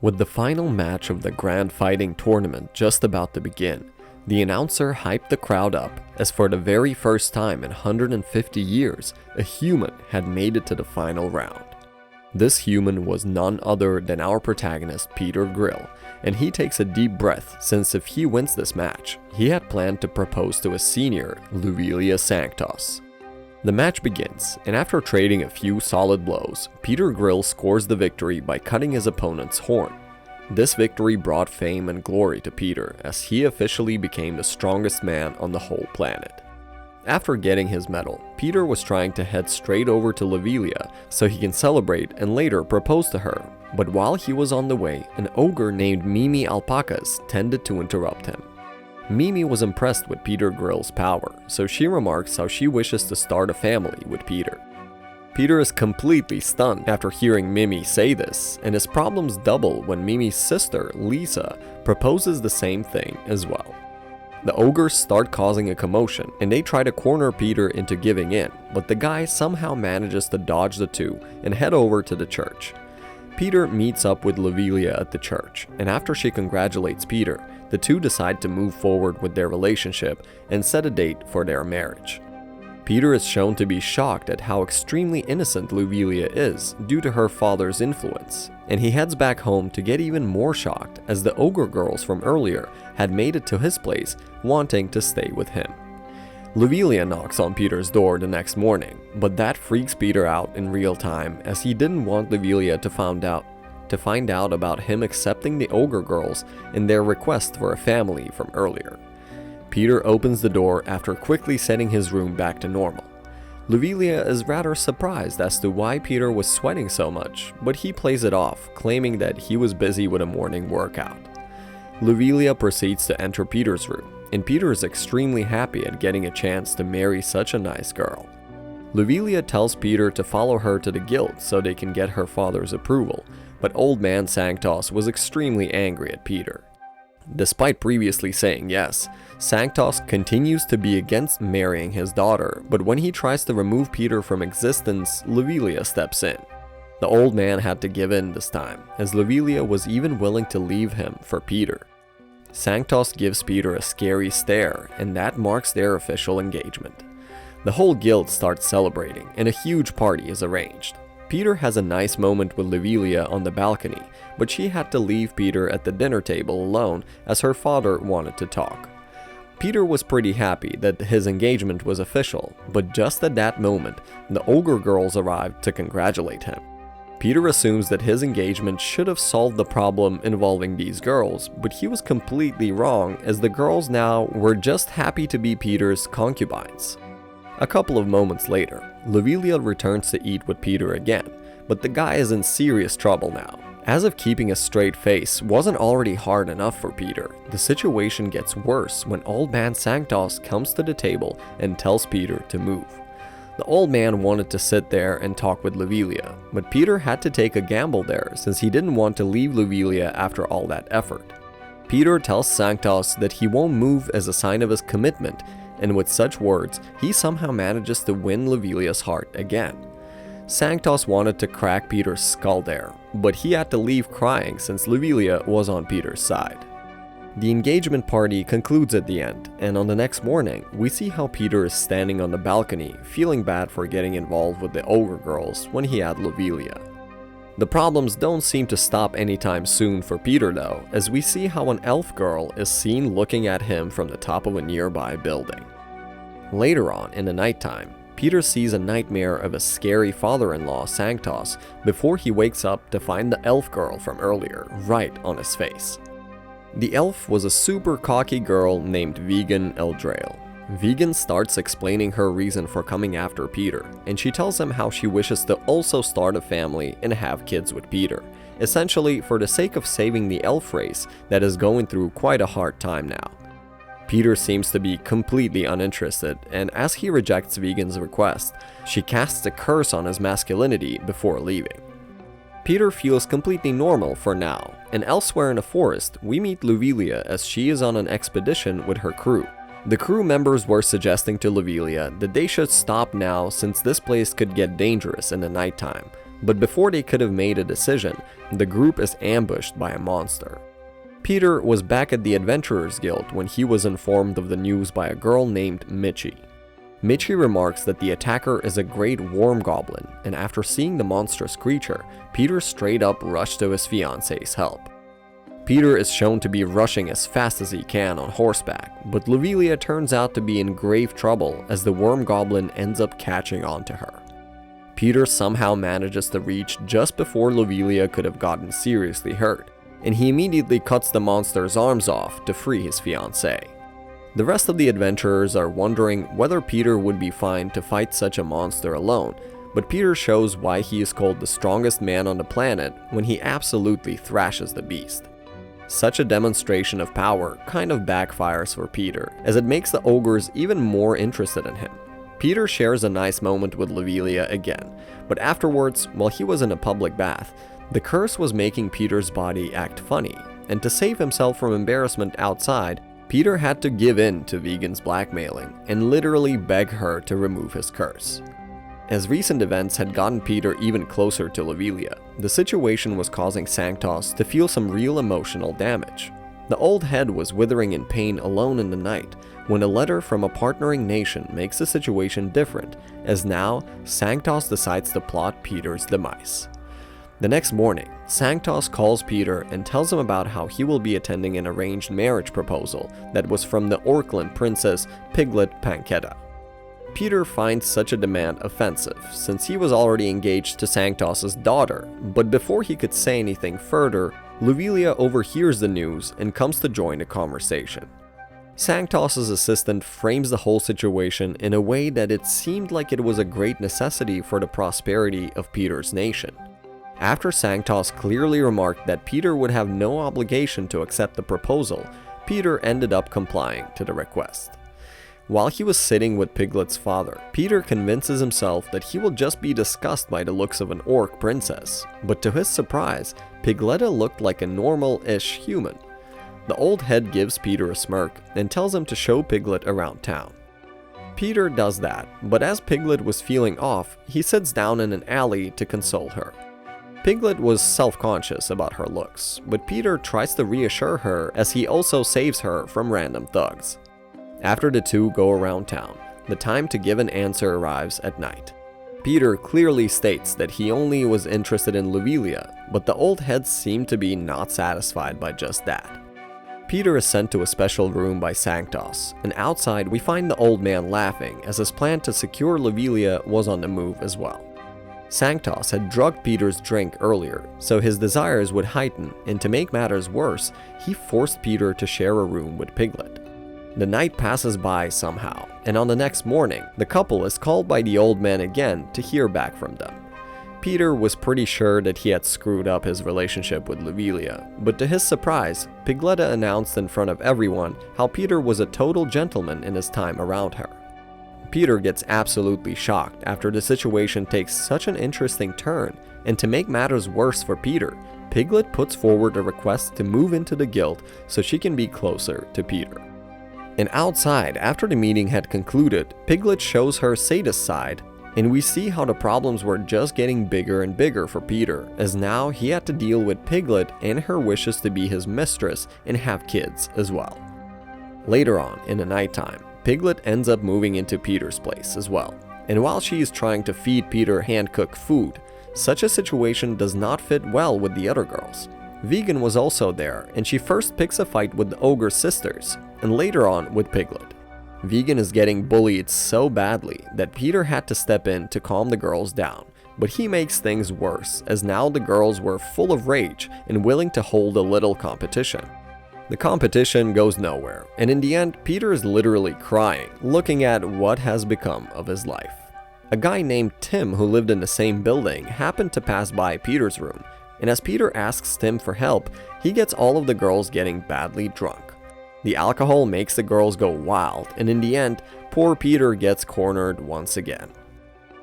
With the final match of the grand fighting tournament just about to begin, the announcer hyped the crowd up as for the very first time in 150 years, a human had made it to the final round. This human was none other than our protagonist Peter Grill, and he takes a deep breath since if he wins this match, he had planned to propose to his senior, Luvelia Sanctos. The match begins, and after trading a few solid blows, Peter Grill scores the victory by cutting his opponent's horn. This victory brought fame and glory to Peter as he officially became the strongest man on the whole planet. After getting his medal, Peter was trying to head straight over to Luvelia so he can celebrate and later propose to her, but while he was on the way, an ogre named Mimi Alpacas tended to interrupt him. Mimi was impressed with Peter Grill's power, so she remarks how she wishes to start a family with Peter. Peter is completely stunned after hearing Mimi say this, and his problems double when Mimi's sister, Lisa, proposes the same thing as well. The ogres start causing a commotion, and they try to corner Peter into giving in, but the guy somehow manages to dodge the two and head over to the church. Peter meets up with Luvelia at the church, and after she congratulates Peter, the two decide to move forward with their relationship and set a date for their marriage. Peter is shown to be shocked at how extremely innocent Luvelia is due to her father's influence, and he heads back home to get even more shocked as the ogre girls from earlier had made it to his place wanting to stay with him. Luvelia knocks on Peter's door the next morning, but that freaks Peter out in real time as he didn't want Luvelia to find out about him accepting the ogre girls and their request for a family from earlier. Peter opens the door after quickly setting his room back to normal. Luvelia is rather surprised as to why Peter was sweating so much, but he plays it off, claiming that he was busy with a morning workout. Luvelia proceeds to enter Peter's room, and Peter is extremely happy at getting a chance to marry such a nice girl. Luvelia tells Peter to follow her to the guild so they can get her father's approval, but old man Sanctos was extremely angry at Peter. Despite previously saying yes, Sanctos continues to be against marrying his daughter, but when he tries to remove Peter from existence, Luvelia steps in. The old man had to give in this time, as Luvelia was even willing to leave him for Peter. Sanctos gives Peter a scary stare, and that marks their official engagement. The whole guild starts celebrating, and a huge party is arranged. Peter has a nice moment with Luvelia on the balcony, but she had to leave Peter at the dinner table alone as her father wanted to talk. Peter was pretty happy that his engagement was official, but just at that moment, the ogre girls arrived to congratulate him. Peter assumes that his engagement should have solved the problem involving these girls, but he was completely wrong as the girls now were just happy to be Peter's concubines. A couple of moments later, Luvelia returns to eat with Peter again, but the guy is in serious trouble now. As if keeping a straight face wasn't already hard enough for Peter, the situation gets worse when old man Sanctos comes to the table and tells Peter to move. The old man wanted to sit there and talk with Luvelia, but Peter had to take a gamble there since he didn't want to leave Luvelia after all that effort. Peter tells Sanctos that he won't move as a sign of his commitment, and with such words, he somehow manages to win Luvelia's heart again. Sanctos wanted to crack Peter's skull there, but he had to leave crying since Luvelia was on Peter's side. The engagement party concludes at the end, and on the next morning, we see how Peter is standing on the balcony, feeling bad for getting involved with the ogre girls when he had Luvelia. The problems don't seem to stop anytime soon for Peter though, as we see how an elf girl is seen looking at him from the top of a nearby building. Later on, in the nighttime, Peter sees a nightmare of a scary father-in-law, Sanctos, before he wakes up to find the elf girl from earlier right on his face. The elf was a super cocky girl named Vegan Eldreil. Vegan starts explaining her reason for coming after Peter, and she tells him how she wishes to also start a family and have kids with Peter, essentially for the sake of saving the elf race that is going through quite a hard time now. Peter seems to be completely uninterested, and as he rejects Vegan's request, she casts a curse on his masculinity before leaving. Peter feels completely normal for now, and elsewhere in the forest, we meet Luvelia as she is on an expedition with her crew. The crew members were suggesting to Luvelia that they should stop now since this place could get dangerous in the nighttime, But before they could have made a decision, the group is ambushed by a monster. Peter was back at the Adventurers Guild when he was informed of the news by a girl named Michi. Michi remarks that the attacker is a great worm goblin, and after seeing the monstrous creature, Peter straight up rushed to his fiance's help. Peter is shown to be rushing as fast as he can on horseback, but Luvelia turns out to be in grave trouble as the worm goblin ends up catching on to her. Peter somehow manages to reach just before Luvelia could have gotten seriously hurt, and he immediately cuts the monster's arms off to free his fiancée. The rest of the adventurers are wondering whether Peter would be fine to fight such a monster alone, but Peter shows why he is called the strongest man on the planet when he absolutely thrashes the beast. Such a demonstration of power kind of backfires for Peter, as it makes the ogres even more interested in him. Peter shares a nice moment with Luvelia again, but afterwards, while he was in a public bath, the curse was making Peter's body act funny, and to save himself from embarrassment outside, Peter had to give in to Vegan's blackmailing and literally beg her to remove his curse. As recent events had gotten Peter even closer to Luvelia, the situation was causing Sanctos to feel some real emotional damage. The old head was withering in pain alone in the night, when a letter from a partnering nation makes the situation different, as now Sanctos decides to plot Peter's demise. The next morning, Sanctos calls Peter and tells him about how he will be attending an arranged marriage proposal that was from the Orkland princess Piglet Panketta. Peter finds such a demand offensive, since he was already engaged to Sanctos' daughter, but before he could say anything further, Luvelia overhears the news and comes to join the conversation. Sanctos' assistant frames the whole situation in a way that it seemed like it was a great necessity for the prosperity of Peter's nation. After Sanctos clearly remarked that Peter would have no obligation to accept the proposal, Peter ended up complying to the request. While he was sitting with Piglet's father, Peter convinces himself that he will just be disgusted by the looks of an orc princess, but to his surprise, Pigletta looked like a normal-ish human. The old head gives Peter a smirk and tells him to show Piglet around town. Peter does that, but as Piglet was feeling off, he sits down in an alley to console her. Piglet was self-conscious about her looks, but Peter tries to reassure her as he also saves her from random thugs. After the two go around town, the time to give an answer arrives at night. Peter clearly states that he only was interested in Luvelia, but the old head seemed to be not satisfied by just that. Peter is sent to a special room by Sanctos, and outside we find the old man laughing as his plan to secure Luvelia was on the move as well. Sanctos had drugged Peter's drink earlier, so his desires would heighten, and to make matters worse, he forced Peter to share a room with Piglet. The night passes by somehow, and on the next morning, the couple is called by the old man again to hear back from them. Peter was pretty sure that he had screwed up his relationship with Luvelia, but to his surprise, Pigletta announced in front of everyone how Peter was a total gentleman in his time around her. Peter gets absolutely shocked after the situation takes such an interesting turn, and to make matters worse for Peter, Piglet puts forward a request to move into the guild so she can be closer to Peter. And outside, after the meeting had concluded, Piglet shows her sadist side, and we see how the problems were just getting bigger and bigger for Peter, as now he had to deal with Piglet and her wishes to be his mistress and have kids as well. Later on, in the nighttime, Piglet ends up moving into Peter's place as well, and while she is trying to feed Peter hand-cooked food, such a situation does not fit well with the other girls. Vegan was also there, and she first picks a fight with the ogre sisters, and later on with Piglet. Vegan is getting bullied so badly that Peter had to step in to calm the girls down, but he makes things worse as now the girls were full of rage and willing to hold a little competition. The competition goes nowhere, and in the end, Peter is literally crying, looking at what has become of his life. A guy named Tim who lived in the same building happened to pass by Peter's room, and as Peter asks Tim for help, he gets all of the girls getting badly drunk. The alcohol makes the girls go wild, and in the end, poor Peter gets cornered once again.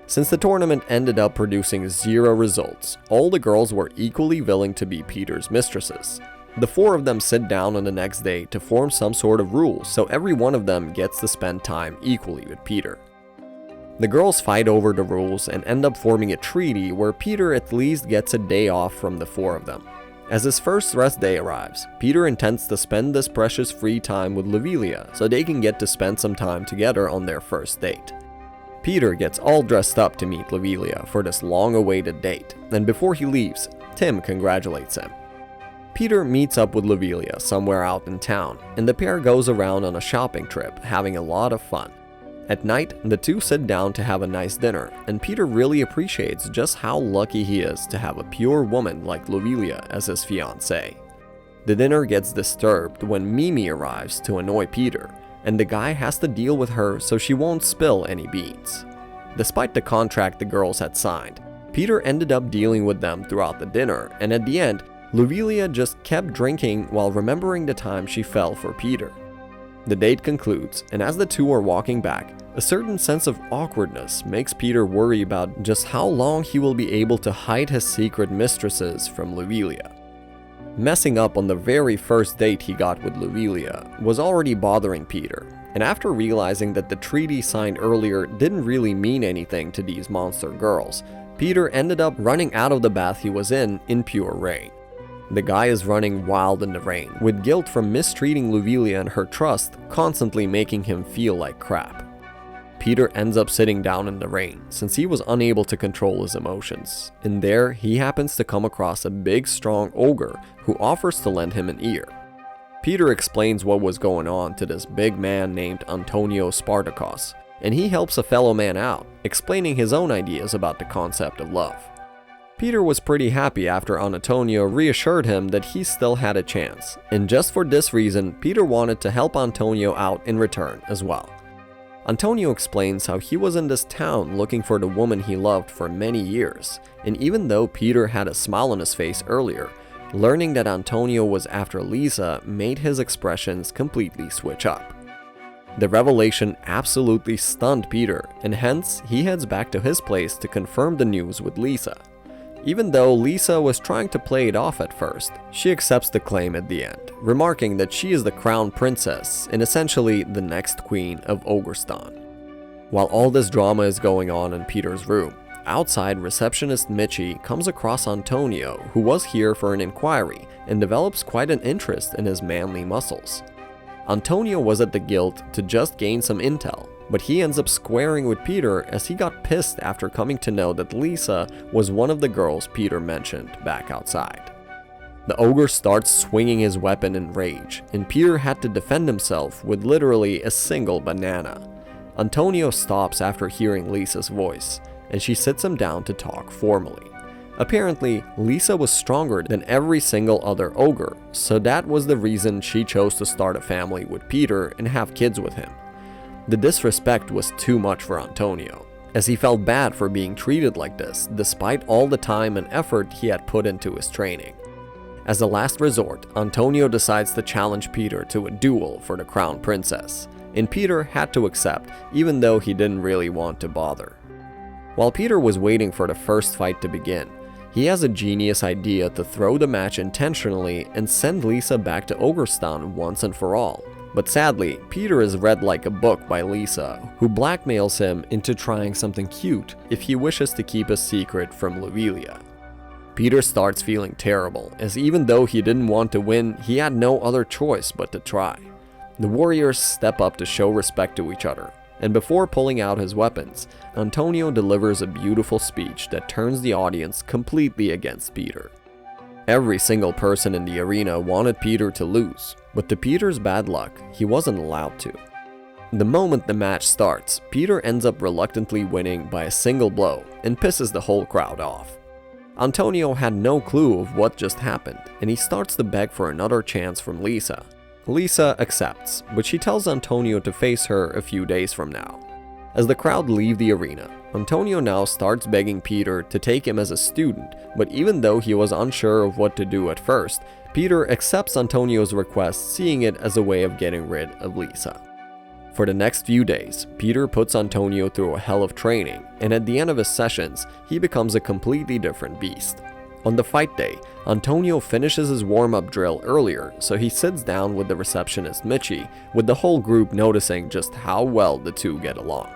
Since the tournament ended up producing 0 results, all the girls were equally willing to be Peter's mistresses. The 4 of them sit down on the next day to form some sort of rules so every one of them gets to spend time equally with Peter. The girls fight over the rules and end up forming a treaty where Peter at least gets a day off from the four of them. As his first rest day arrives, Peter intends to spend this precious free time with Luvelia so they can get to spend some time together on their first date. Peter gets all dressed up to meet Luvelia for this long-awaited date, and before he leaves, Tim congratulates him. Peter meets up with Luvelia somewhere out in town, and the pair goes around on a shopping trip, having a lot of fun. At night, the two sit down to have a nice dinner, and Peter really appreciates just how lucky he is to have a pure woman like Luvelia as his fiancée. The dinner gets disturbed when Mimi arrives to annoy Peter, and the guy has to deal with her so she won't spill any beans. Despite the contract the girls had signed, Peter ended up dealing with them throughout the dinner, and at the end, Luvelia just kept drinking while remembering the time she fell for Peter. The date concludes, and as the two are walking back, a certain sense of awkwardness makes Peter worry about just how long he will be able to hide his secret mistresses from Luvelia. Messing up on the very first date he got with Luvelia was already bothering Peter, and after realizing that the treaty signed earlier didn't really mean anything to these monster girls, Peter ended up running out of the bath he was in pure rain. The guy is running wild in the rain, with guilt from mistreating Luvelia and her trust constantly making him feel like crap. Peter ends up sitting down in the rain since he was unable to control his emotions, and there he happens to come across a big strong ogre who offers to lend him an ear. Peter explains what was going on to this big man named Antonio Spartokos, and he helps a fellow man out, explaining his own ideas about the concept of love. Peter was pretty happy after Antonio reassured him that he still had a chance, and just for this reason, Peter wanted to help Antonio out in return as well. Antonio explains how he was in this town looking for the woman he loved for many years, and even though Peter had a smile on his face earlier, learning that Antonio was after Lisa made his expressions completely switch up. The revelation absolutely stunned Peter, and hence he heads back to his place to confirm the news with Lisa. Even though Lisa was trying to play it off at first, she accepts the claim at the end, remarking that she is the crown princess and essentially the next queen of Ogrestan. While all this drama is going on in Peter's room, outside receptionist Michi comes across Antonio, who was here for an inquiry, and develops quite an interest in his manly muscles. Antonio was at the guild to just gain some intel, but he ends up squaring with Peter as he got pissed after coming to know that Lisa was one of the girls Peter mentioned back outside. The ogre starts swinging his weapon in rage, and Peter had to defend himself with literally a single banana. Antonio stops after hearing Lisa's voice, and she sits him down to talk formally. Apparently, Lisa was stronger than every single other ogre, so that was the reason she chose to start a family with Peter and have kids with him. The disrespect was too much for Antonio, as he felt bad for being treated like this despite all the time and effort he had put into his training. As a last resort, Antonio decides to challenge Peter to a duel for the crown princess, and Peter had to accept even though he didn't really want to bother. While Peter was waiting for the first fight to begin, he has a genius idea to throw the match intentionally and send Lisa back to Ogrestan once and for all. But sadly, Peter is read like a book by Lisa, who blackmails him into trying something cute if he wishes to keep a secret from Luvelia. Peter starts feeling terrible, as even though he didn't want to win, he had no other choice but to try. The warriors step up to show respect to each other, and before pulling out his weapons, Antonio delivers a beautiful speech that turns the audience completely against Peter. Every single person in the arena wanted Peter to lose, but to Peter's bad luck, he wasn't allowed to. The moment the match starts, Peter ends up reluctantly winning by a single blow and pisses the whole crowd off. Antonio had no clue of what just happened, and he starts to beg for another chance from Lisa. Lisa accepts, but she tells Antonio to face her a few days from now. As the crowd leave the arena, Antonio now starts begging Peter to take him as a student, but even though he was unsure of what to do at first, Peter accepts Antonio's request, seeing it as a way of getting rid of Lisa. For the next few days, Peter puts Antonio through a hell of training, and at the end of his sessions, he becomes a completely different beast. On the fight day, Antonio finishes his warm-up drill earlier, so he sits down with the receptionist Michi, with the whole group noticing just how well the two get along.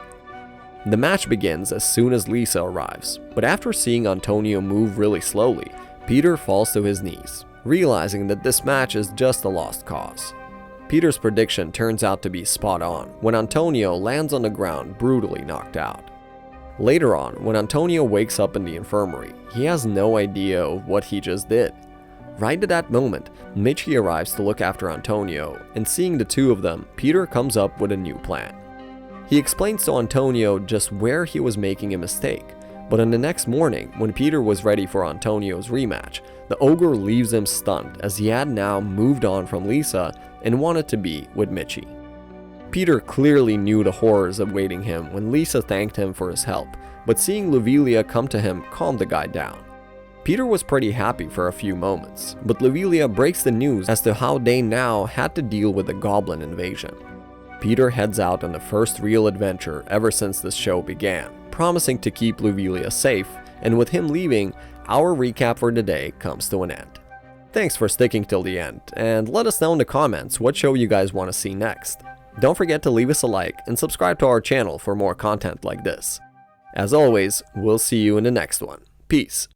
The match begins as soon as Lisa arrives, but after seeing Antonio move really slowly, Peter falls to his knees, realizing that this match is just a lost cause. Peter's prediction turns out to be spot on when Antonio lands on the ground brutally knocked out. Later on, when Antonio wakes up in the infirmary, he has no idea of what he just did. Right at that moment, Michi arrives to look after Antonio, and seeing the two of them, Peter comes up with a new plan. He explains to Antonio just where he was making a mistake, but on the next morning, when Peter was ready for Antonio's rematch, the ogre leaves him stunned as he had now moved on from Lisa and wanted to be with Michi. Peter clearly knew the horrors awaiting him when Lisa thanked him for his help, but seeing Luvelia come to him calmed the guy down. Peter was pretty happy for a few moments, but Luvelia breaks the news as to how they now had to deal with the goblin invasion. Peter heads out on the first real adventure ever since this show began, promising to keep Luvelia safe, and with him leaving, our recap for today comes to an end. Thanks for sticking till the end, and let us know in the comments what show you guys want to see next. Don't forget to leave us a like and subscribe to our channel for more content like this. As always, we'll see you in the next one. Peace.